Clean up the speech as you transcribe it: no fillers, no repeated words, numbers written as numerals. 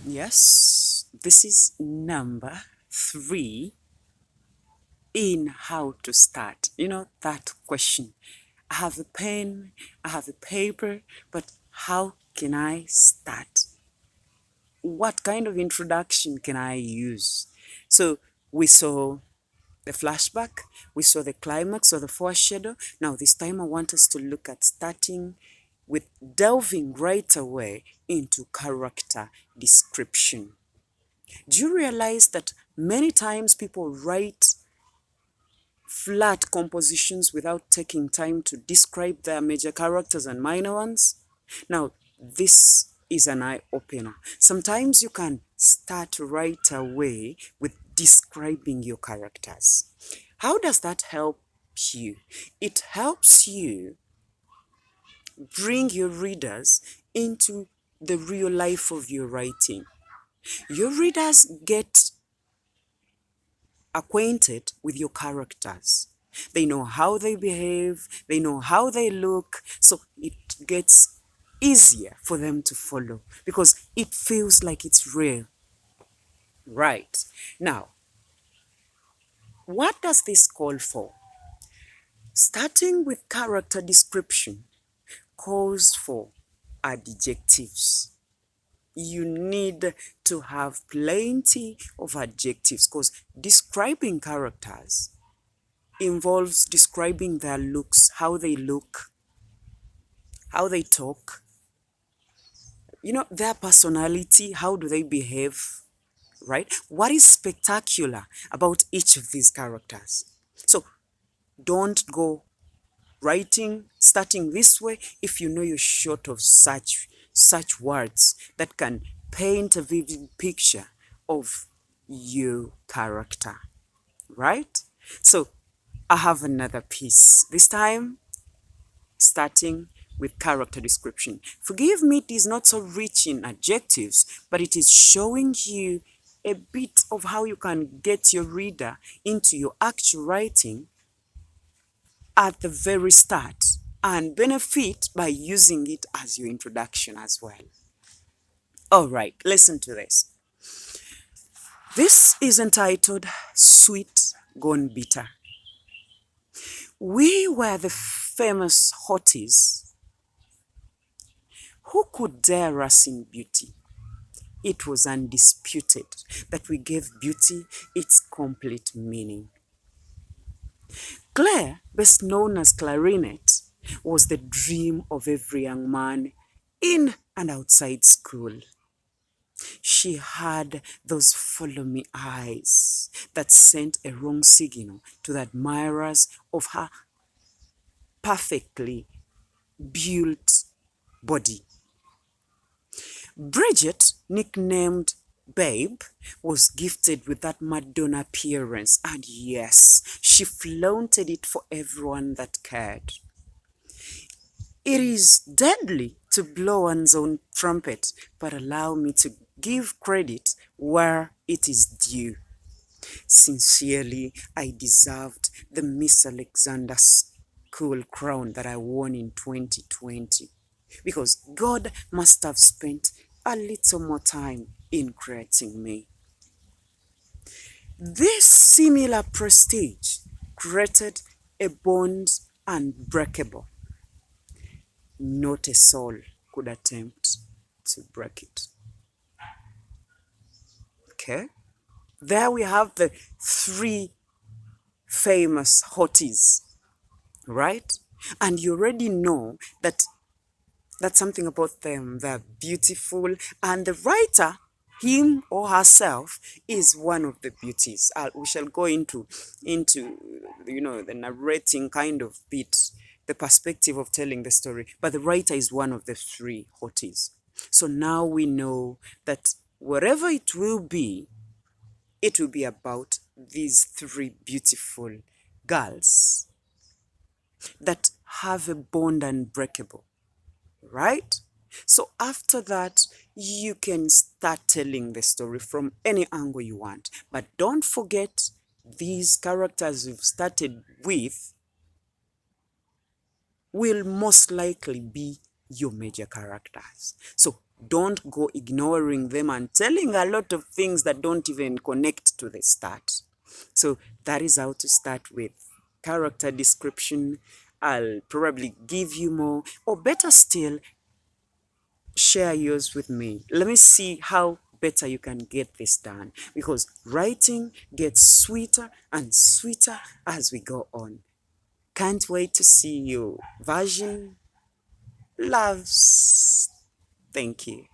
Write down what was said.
Yes, this is number 3 in how to start. You know, that question. I have a pen, I have a paper, but how can I start? What kind of introduction can I use? So we saw the flashback, we saw the climax or the foreshadow. Now, this time I want us to look at starting with delving right away into character description. Do you realize that many times people write flat compositions without taking time to describe their major characters and minor ones? Now, this is an eye opener. Sometimes you can start right away with describing your characters. How does that help you? It helps you bring your readers into the real life of your writing. Your readers get acquainted with your characters. They know how they behave, they know how they look, so it gets easier for them to follow because it feels like it's real. Right. Now, what does this call for? Starting with character description calls for adjectives. You need to have plenty of adjectives because describing characters involves describing their looks, how they look, how they talk, their personality, how do they behave, right? What is spectacular about each of these characters? So don't go starting this way if you know you're short of such words that can paint a vivid picture of your character, right? So I have another piece, this time starting with character description. Forgive me, it is not so rich in adjectives, but it is showing you a bit of how you can get your reader into your actual writing at the very start and benefit by using it as your introduction as well. All right, listen to this. This is entitled Sweet Gone Bitter. We were the famous hotties. Who could dare us in beauty? It was undisputed that we gave beauty its complete meaning. Claire, best known as Clarinet, was the dream of every young man in and outside school. She had those follow me eyes that sent a wrong signal to the admirers of her perfectly built body. Bridget, nicknamed Babe, was gifted with that Madonna appearance, and yes, she flaunted it for everyone that cared. It is deadly to blow one's own trumpet, but allow me to give credit where it is due. Sincerely, I deserved the Miss Alexander School crown that I won in 2020 because God must have spent a little more time in creating me. This similar prestige created a bond unbreakable. Not a soul could attempt to break it. Okay? There we have the 3 famous hotties, right? And you already know that that's something about them. They're beautiful. And the writer, him or herself, is one of the beauties. We shall go into the narrating kind of bit, the perspective of telling the story. But the writer is one of the 3 hotties. So now we know that whatever it will be about these 3 beautiful girls that have a bond unbreakable, right? So after that, you can start telling the story from any angle you want. But don't forget, these characters you've started with will most likely be your major characters. So Don't go ignoring them and telling a lot of things that don't even connect to the start. So that is how to start with character description. I'll probably give you more, or better still, share yours with me. Let me see how better you can get this done, because writing gets sweeter and sweeter as we go on. Can't wait to see you. Version loves. Thank you.